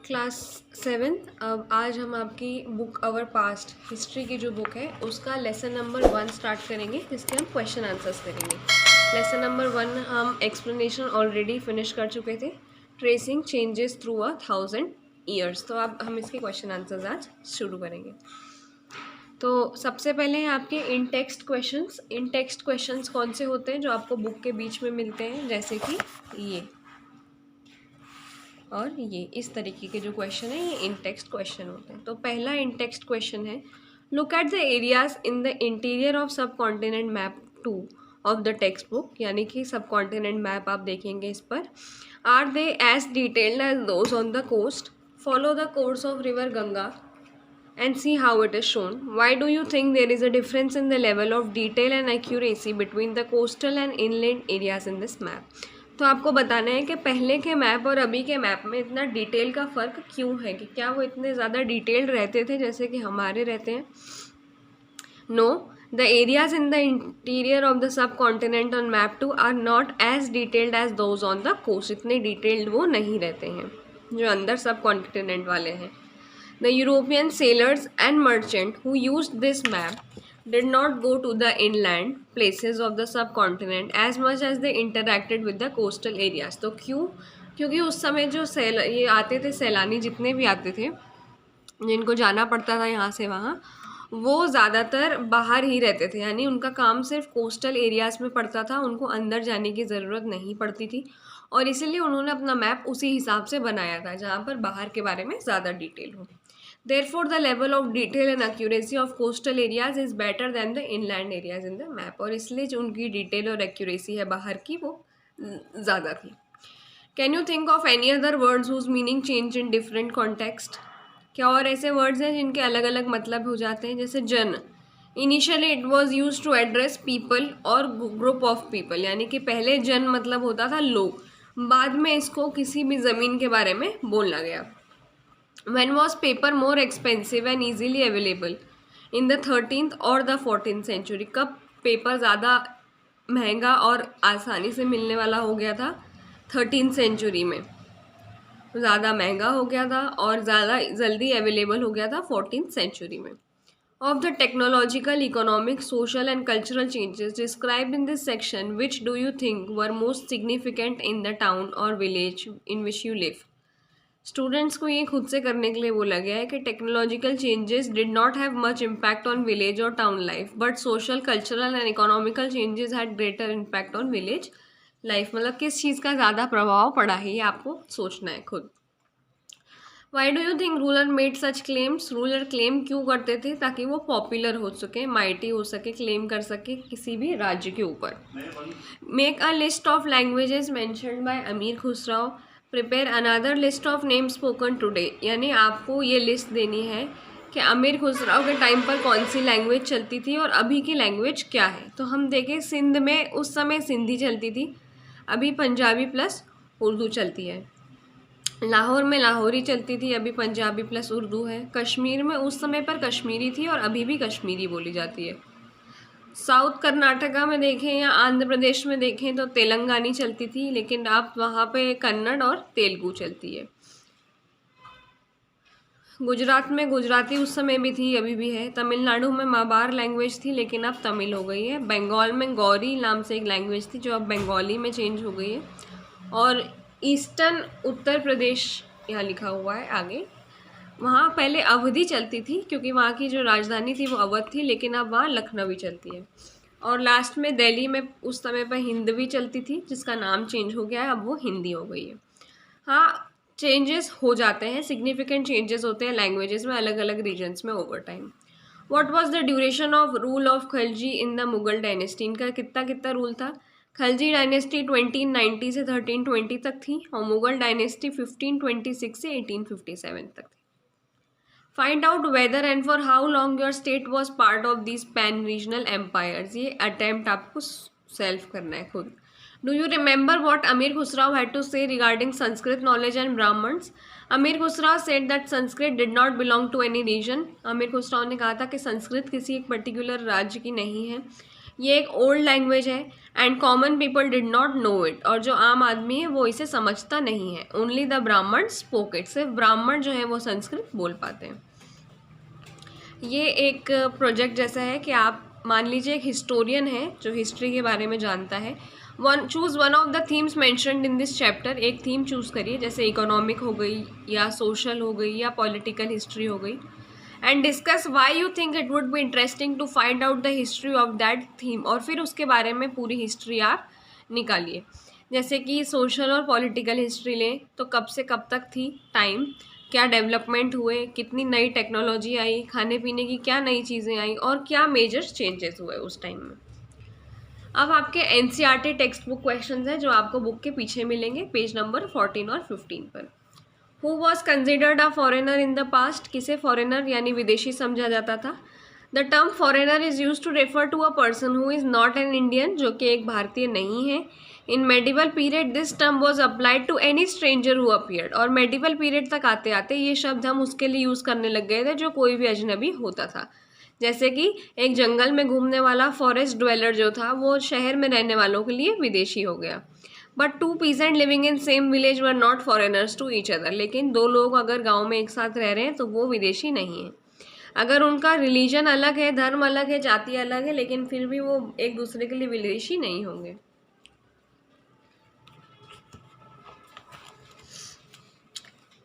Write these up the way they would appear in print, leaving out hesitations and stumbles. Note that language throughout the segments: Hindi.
क्लास 7। अब आज हम आपकी बुक अवर पास्ट हिस्ट्री की जो बुक है उसका लेसन नंबर 1 स्टार्ट करेंगे, जिसके हम क्वेश्चन आंसर्स करेंगे। लेसन नंबर 1 हम एक्सप्लेनेशन ऑलरेडी फिनिश कर चुके थे, ट्रेसिंग चेंजेस थ्रू 1000 ईयर्स। तो अब हम इसके क्वेश्चन आंसर्स आज शुरू करेंगे। तो सबसे पहले हैं आपके इन टेक्स्ट क्वेश्चंस। इन टेक्स्ट क्वेश्चंस कौन से होते हैं? जो आपको बुक के बीच में मिलते हैं, जैसे कि ये और ये, इस तरीके के जो क्वेश्चन है ये इन टेक्स्ट क्वेश्चन होते हैं। तो पहला इन टेक्स्ट क्वेश्चन है, look at the areas in the interior of subcontinent map 2 of the textbook. यानी कि सब कॉन्टिनेंट मैप आप देखेंगे इस पर। Are they as detailed as those on the coast? Follow the course of river Ganga and see how it is shown. Why do you think there is a difference in the level of detail and accuracy between the coastal and inland areas in this map? तो आपको बताना है कि पहले के मैप और अभी के मैप में इतना डिटेल का फ़र्क क्यों है, कि क्या वो इतने ज़्यादा डिटेल्ड रहते थे जैसे कि हमारे रहते हैं? No, the areas in the interior of the subcontinent on map 2 are not as detailed as those on the coast. इतने डिटेल्ड वो नहीं रहते हैं जो अंदर सब कॉन्टिनेंट वाले हैं। The European sailors and merchants who used this map did not go to the inland places of the subcontinent as much as they interacted with the coastal areas. तो क्योंकि उस समय जो ये आते थे, सैलानी जितने भी आते थे जिनको जाना पड़ता था यहाँ से वहाँ, वो ज़्यादातर बाहर ही रहते थे। यानी उनका काम सिर्फ कोस्टल एरियाज़ में पड़ता था, उनको अंदर जाने की ज़रूरत नहीं पड़ती थी। और इसीलिए उन्होंने अपना मैप उसी हिसाब से बनाया था जहाँ पर बाहर के बारे में ज़्यादा डिटेल हो। Therefore, the level of detail and accuracy of coastal areas is better than the inland areas in the map. और इसलिए जो उनकी डिटेल और एक्यूरेसी है बाहर की वो ज़्यादा थी। Can you think of any other words whose meaning change in different context? क्या और ऐसे वर्ड्स हैं जिनके अलग अलग मतलब हो जाते हैं? जैसे जन, initially it was used to address people और ग्रुप ऑफ पीपल। यानी कि पहले जन मतलब होता था लोग, बाद में इसको किसी भी ज़मीन के बारे में बोलना गया। When was paper more expensive and easily available? In the 13th और the 14th century? कब पेपर ज़्यादा महंगा और आसानी से मिलने वाला हो गया था? 13th सेंचुरी में ज़्यादा महंगा हो गया था और ज़्यादा जल्दी अवेलेबल हो गया था 14th सेंचुरी में। Of the technological, economic, social and cultural changes described in this section, which do you think were most significant in the town or village in which you live? Students को ये खुद से करने के लिए बोला गया है कि technological changes did not have much impact on village और town life, but social, cultural and economical changes had greater impact on village life. मतलब किस चीज़ का ज़्यादा प्रभाव पड़ा है ये आपको सोचना है खुद। Why do you think ruler made such claims? Ruler claim क्यों करते थे? ताकि वो पॉपुलर हो सके, माइटी हो सके, क्लेम कर सके किसी भी राज्य के ऊपर। Make a list of languages mentioned by Amir Khusrau. Prepare another list of name spoken today. यानी आपको ये लिस्ट देनी है कि अमीर खुसराव के टाइम पर कौन सी लैंग्वेज चलती थी और अभी की लैंग्वेज क्या है। तो हम देखें, सिंध में उस समय सिंधी चलती थी, अभी पंजाबी प्लस उर्दू चलती है। लाहौर में लाहौरी चलती थी, अभी पंजाबी प्लस उर्दू है। कश्मीर में उस समय पर कश्मीरी थी और अभी भी कश्मीरी बोली जाती है। साउथ कर्नाटका में देखें या आंध्र प्रदेश में देखें तो तेलंगानी चलती थी, लेकिन अब वहाँ पे कन्नड़ और तेलुगु चलती है। गुजरात में गुजराती उस समय भी थी, अभी भी है। तमिलनाडु में माबार लैंग्वेज थी, लेकिन अब तमिल हो गई है। बंगाल में गौरी नाम से एक लैंग्वेज थी जो अब बंगाली में चेंज हो गई है। और ईस्टर्न उत्तर प्रदेश यहाँ लिखा हुआ है आगे, वहाँ पहले अवधी चलती थी क्योंकि वहाँ की जो राजधानी थी वो अवध थी, लेकिन अब वहाँ लखनवी चलती है। और लास्ट में दिल्ली में उस समय पर हिंदवी चलती थी, जिसका नाम चेंज हो गया है, अब वो हिंदी हो गई है। हाँ, चेंजेस हो जाते हैं, सिग्निफिकेंट चेंजेस होते हैं लैंग्वेजेस में अलग अलग रीजन्स में over time. What was the duration of rule of Khalji in the Mughal dynasty? इनका कितना रूल था? खलजी डायनेस्टी 1290 से 1320 तक थी और मुगल डायनेस्टी 1526 से 1857 तक थी। Find out whether and for how long your state was part of this pan regional empires. ये अटेम्प्ट आपको सेल्फ करना है खुद। Do you remember what Amir Khusrau had to say regarding Sanskrit knowledge and Brahmans? Amir Khusrau said that Sanskrit did not belong to any region. Amir Khusrau ने कहा था कि संस्कृत किसी एक पर्टिकुलर राज्य की नहीं है। ये एक ओल्ड लैंग्वेज है and common people did not know it, और जो आम आदमी है वो इसे समझता नहीं है। ओनली द ब्राह्मण स्पोक इट, सिर्फ ब्राह्मण जो है वो संस्कृत बोल पाते हैं। ये एक प्रोजेक्ट जैसा है कि आप मान लीजिए एक हिस्टोरियन है जो हिस्ट्री के बारे में जानता है, choose one of the themes mentioned in this chapter, एक थीम चूज़ करिए, जैसे इकोनॉमिक हो गई या सोशल हो गई या पॉलिटिकल हिस्ट्री हो गई, and discuss why you think it would be interesting to find out the history of that theme, और फिर उसके बारे में पूरी हिस्ट्री आप निकालिए। जैसे कि सोशल और पॉलिटिकल हिस्ट्री लें तो कब से कब तक थी टाइम, क्या डेवलपमेंट हुए, कितनी नई टेक्नोलॉजी आई, खाने पीने की क्या नई चीज़ें आई, और क्या मेजर चेंजेस हुए उस टाइम में। अब आपके एनसीईआरटी टेक्स्ट बुक क्वेश्चन हैं जो आपको बुक के पीछे मिलेंगे पेज नंबर 14 और 15 पर। Who was considered a foreigner in the past, किसे फॉरेनर यानी विदेशी समझा जाता था। The term foreigner is use to refer to a person who is not an Indian, जो कि एक भारतीय नहीं है। In medieval period this term was applied to any stranger who appeared, और मेडिवल पीरियड तक आते आते ये शब्द हम उसके लिए यूज़ करने लग गए थे जो कोई भी अजनबी होता था। जैसे कि एक जंगल में घूमने वाला फॉरेस्ट ड्वेलर जो था वो शहर में रहने वालों के लिए विदेशी हो गया। But two peasant living in same village were not foreigners to each other, लेकिन दो लोग अगर गांव में एक साथ रह रहे हैं तो वो विदेशी नहीं है। अगर उनका रिलीजन अलग है, धर्म अलग है, जाति अलग है, लेकिन फिर भी वो एक दूसरे के लिए विदेशी नहीं होंगे।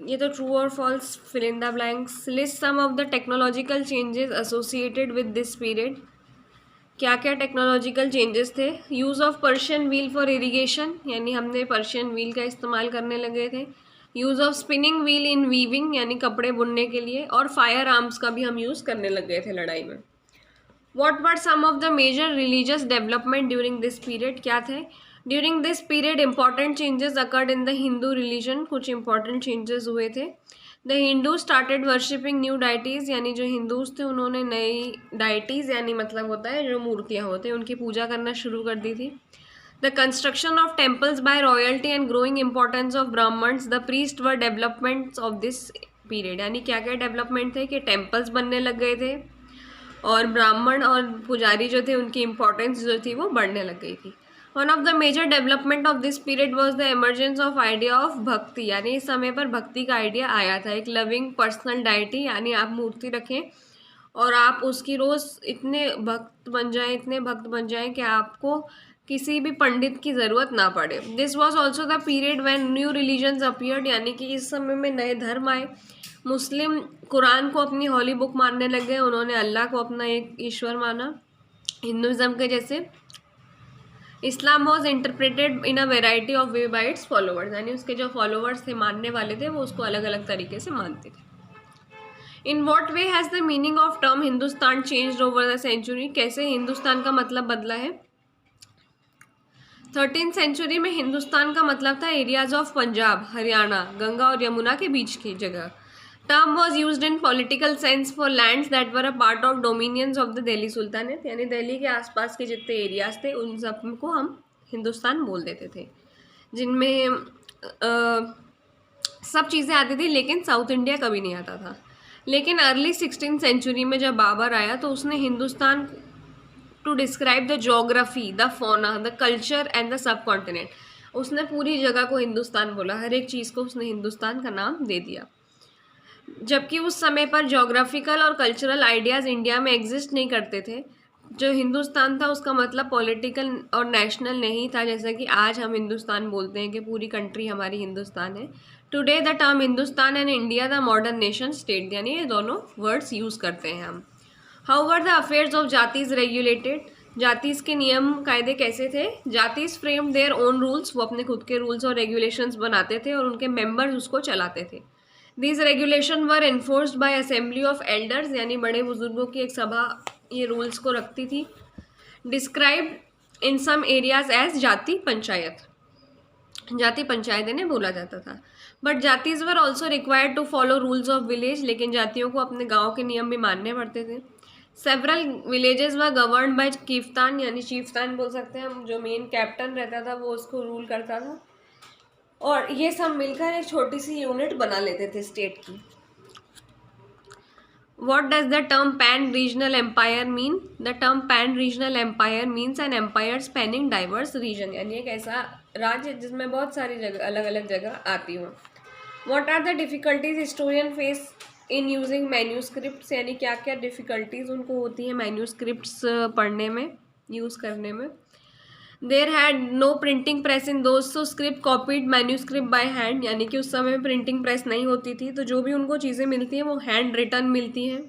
ये तो ट्रू और false, fill in the blanks. List some of the technological changes associated with this period. क्या क्या टेक्नोलॉजिकल चेंजेस थे। Use of Persian wheel for irrigation, यानी हमने पर्शियन व्हील का इस्तेमाल करने लगे थे। Use of spinning wheel in weaving, यानी कपड़े बुनने के लिए, और फायर आर्म्स का भी हम यूज़ करने लग गए थे लड़ाई में। What were some of the major religious development during this period, क्या थे। During this period important changes occurred in the Hindu religion, कुछ इंपॉर्टेंट चेंजेस हुए थे। The Hindu started worshipping new deities, यानी जो हिंदूज थे उन्होंने नई डाइटीज़, यानी मतलब होता है जो मूर्तियाँ होते हैं उनकी पूजा करना शुरू कर दी थी। The construction of temples by royalty and growing importance of Brahmans, the priest were developments of this period, यानी क्या क्या डेवलपमेंट थे कि टेम्पल्स बनने लग गए थे और ब्राह्मण और पुजारी जो थे उनकी इम्पोर्टेंस जो थी वो बढ़ने लग गई थी। One of the major development of this period was the emergence of idea of bhakti, यानी इस समय पर भक्ति का आइडिया आया था। एक लविंग पर्सनल डाइटी, यानी आप मूर्ति रखें और आप उसकी रोज़ इतने भक्त बन जाएं, इतने भक्त बन जाएं कि आपको किसी भी पंडित की ज़रूरत ना पड़े। This was also the period when new religions appeared, यानी कि इस समय में नए धर्म आए। मुस्लिम कुरान को अपनी हॉली बुक मानने लग गए, उन्होंने अल्लाह को अपना एक ईश्वर माना हिंदुज़म के जैसे। Islam was interpreted in a variety of way by its followers, यानी उसके जो फॉलोअर्स थे, मानने वाले थे, वो उसको अलग अलग तरीके से मानते थे। In what way has the meaning of term Hindustan changed over the century, कैसे हिंदुस्तान का मतलब बदला है। 13th सेंचुरी में हिंदुस्तान का मतलब था एरियाज ऑफ पंजाब, हरियाणा, गंगा और यमुना के बीच की जगह। Term was use in political sense for lands that were a part of dominions of the Delhi sultanate, यानी दिल्ली के आसपास के जितने एरियाज थे उन सब को हम हिंदुस्तान बोल देते थे, जिनमें सब चीज़ें आती थी लेकिन साउथ इंडिया कभी नहीं आता था। लेकिन अर्ली 16th सेंचुरी में जब बाबर आया तो उसने Hindustan to describe the geography, the fauna, the culture and the subcontinent, उसने पूरी जगह को हिंदुस्तान बोला, हर एक चीज़ को उसने हिंदुस्तान का नाम दे दिया। जबकि उस समय पर जोग्राफिकल और कल्चरल आइडियाज़ इंडिया में एग्जिस्ट नहीं करते थे। जो हिंदुस्तान था उसका मतलब पॉलिटिकल और नेशनल नहीं था, जैसा कि आज हम हिंदुस्तान बोलते हैं कि पूरी कंट्री हमारी हिंदुस्तान है। Today the term Hindustan and India the modern nation state, यानी ये दोनों वर्ड्स यूज़ करते हैं हम। How were the affairs of jatis regulated, jatis के नियम कायदे कैसे थे। Jatis frame their own rules, वो अपने खुद के रूल्स और रेगुलेशंस बनाते थे और उनके मेंबर्स उसको चलाते थे। These regulation were enforced by assembly of elders, यानी बड़े बुजुर्गों की एक सभा ये रूल्स को रखती थी। Described in some areas as jati panchayat, jati panchayat इन्हें बोला जाता था। But jatis were also required to follow rules of village, लेकिन जातियों को अपने गाँव के नियम भी मानने पड़ते थे। Several villages were govern by chieftain, यानी चीफ्तान बोल सकते हैं हम, जो मेन कैप्टन रहता था वो उसको रूल करता था, और ये सब मिलकर एक छोटी सी यूनिट बना लेते थे स्टेट की। What does the term pan-regional empire mean? The term pan-regional empire means an empire spanning diverse region, यानी एक ऐसा राज्य जिसमें बहुत सारी जगह अलग अलग जगह आती हो. What are the difficulties historian face in using manuscripts? यानी क्या क्या difficulties उनको होती है manuscripts पढ़ने में, यूज़ करने में. There had no printing press in those, so script copied manuscript by hand, यानी कि उस समय में प्रिंटिंग प्रेस नहीं होती थी, तो जो भी उनको चीज़ें मिलती हैं वो हैंड रिटन मिलती हैं.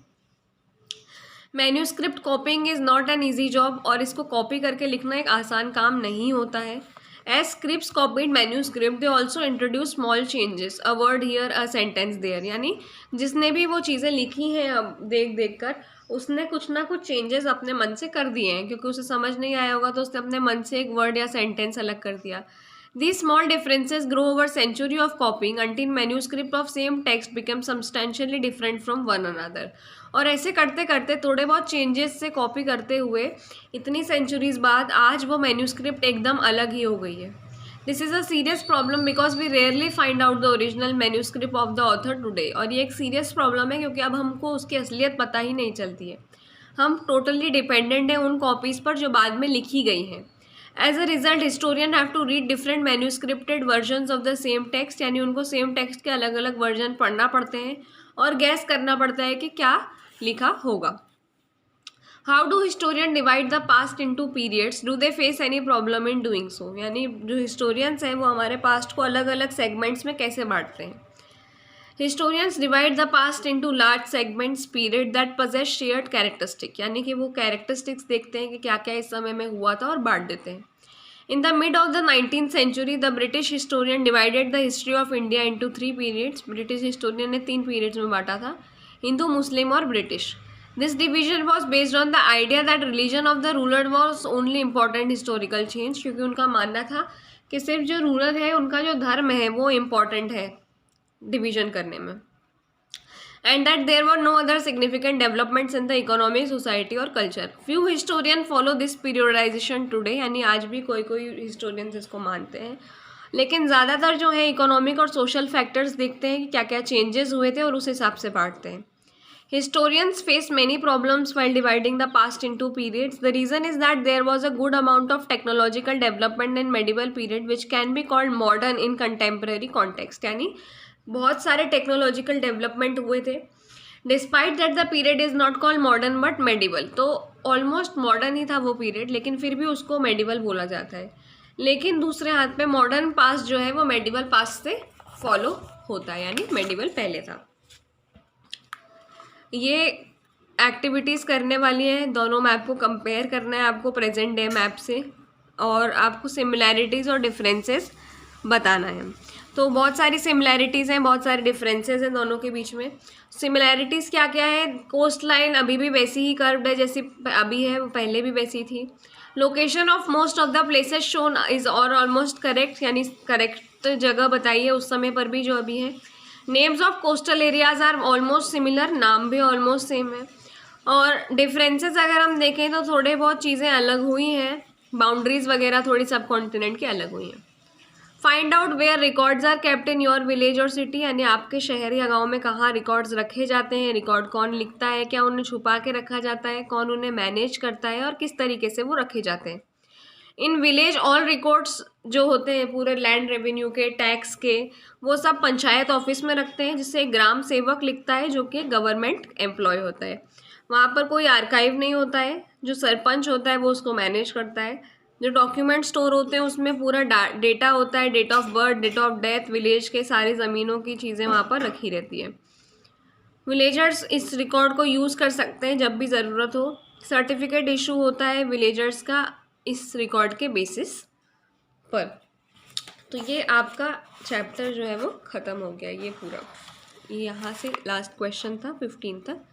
Manuscript कॉपिंग is not an easy job, और इसको कॉपी करके लिखना एक आसान काम नहीं होता है. As scripts copied manuscript they also introduce small changes, a word here a sentence there, यानी जिसने भी वो चीज़ें लिखी हैं अब देख देख कर उसने कुछ ना कुछ चेंजेस अपने मन से कर दिए हैं, क्योंकि उसे समझ नहीं आया होगा तो उसने अपने मन से एक वर्ड या सेंटेंस अलग कर दिया. These small differences grow over century of copying until manuscript of same text become substantially different from one another. और ऐसे करते करते थोड़े बहुत चेंजेस से कॉपी करते हुए इतनी सेंचुरीज बाद आज वो मैन्यूस्क्रिप्ट एकदम अलग ही हो गई है. This is a serious problem because we rarely find out the original manuscript of the author today. और ये एक सीरियस प्रॉब्लम है क्योंकि अब हमको उसकी असलियत पता ही नहीं चलती है. हम टोटली डिपेंडेंट हैं उन कॉपीज़ पर जो बाद में लिखी गई हैं. As a result historian have to read different manuscripted versions of the same text, यानी उनको सेम टेक्स्ट के अलग अलग वर्जन पढ़ना पड़ते हैं और गैस करना पड़ता है कि क्या लिखा होगा. How do historian divide the past into periods, do they face any problem in doing so, यानी जो हिस्टोरियंस हैं वो हमारे पास्ट को अलग अलग सेगमेंट्स में कैसे बांटते हैं. Historians divide the past into large segments period that possess shared characteristic, यानी कि वो कैरेक्टरिस्टिक्स देखते हैं कि क्या क्या इस समय में हुआ था और बांट देते हैं. In the mid of the 19th century, the British historian divided the history of India into 3 periods. British historian ने 3 periods में बांटा था, हिंदू, मुस्लिम और British. This division was based on the idea that religion of the ruler was only important historical change, क्योंकि उनका मानना था कि सिर्फ जो रूलर है उनका जो धर्म है वो इम्पॉर्टेंट है डिवीजन करने में. And that there were no other significant developments in the economy, society और culture. Few historians follow this periodization today, यानी आज भी कोई कोई historians इसको मानते हैं, लेकिन ज़्यादातर जो है इकोनॉमिक और सोशल फैक्टर्स देखते हैं कि क्या क्या चेंजेस हुए थे और उस हिसाब से बांटते हैं. Historians face many problems while dividing the past into periods. The reason is that there was a good amount of technological development in medieval period which can be called modern in contemporary context, यानी बहुत सारे टेक्नोलॉजिकल डेवलपमेंट हुए थे. Despite that the period is not called modern but medieval, तो ऑलमोस्ट मॉडर्न ही था वो पीरियड, लेकिन फिर भी उसको मेडिवल बोला जाता है. लेकिन दूसरे हाथ पे मॉडर्न पास्ट जो है वो मेडिवल पास्ट से फॉलो होता है, यानी मेडिवल पहले था. ये एक्टिविटीज़ करने वाली हैं, दोनों मैप को कंपेयर करना है आपको प्रेजेंट डे मैप से, और आपको सिमिलैरिटीज़ और डिफरेंसेस बताना है. तो बहुत सारी सिमिलैरिटीज़ हैं, बहुत सारे डिफरेंसेस हैं दोनों के बीच में. सिमिलैरिटीज़ क्या क्या है, कोस्ट लाइन अभी भी वैसी ही कर्व्ड है जैसी अभी है, वो पहले भी वैसी थी. Location of most of the places shown is और ऑलमोस्ट करेक्ट, यानी करेक्ट जगह बताइए उस समय पर भी जो अभी है. Names of coastal areas are almost similar, नाम भी ऑलमोस्ट सेम है. और डिफरेंसेस अगर हम देखें तो थोड़े बहुत चीज़ें अलग हुई हैं, बाउंड्रीज़ वगैरह थोड़ी सब कॉन्टिनेंट की अलग हुई हैं. Find out where records are kept in your village और सिटी, यानी आपके शहर या गाँव में कहाँ रिकॉर्ड्स रखे जाते हैं, रिकॉर्ड कौन लिखता है, क्या उन्हें छुपा के रखा जाता है, कौन उन्हें मैनेज करता है और किस तरीके से वो रखे जाते हैं. इन विलेज ऑल रिकॉर्ड्स जो होते हैं पूरे लैंड रेवेन्यू के, टैक्स के, वो सब पंचायत ऑफिस में रखते हैं, जिससे ग्राम सेवक लिखता है जो कि गवर्नमेंट एम्प्लॉय होता है. वहाँ पर कोई आर्काइव नहीं होता है, जो सरपंच होता है वो उसको मैनेज करता है. जो डॉक्यूमेंट स्टोर होते हैं उसमें पूरा डेटा होता है, date of birth, date of death, village के सारी ज़मीनों की चीज़ें वहाँ पर रखी रहती है. विलेजर्स इस रिकॉर्ड को यूज़ कर सकते हैं जब भी ज़रूरत हो. सर्टिफिकेट इशू होता है विलेजर्स का इस रिकॉर्ड के बेसिस पर. तो ये आपका चैप्टर जो है वो ख़त्म हो गया. ये पूरा, ये यहाँ से लास्ट क्वेश्चन था 15 तक.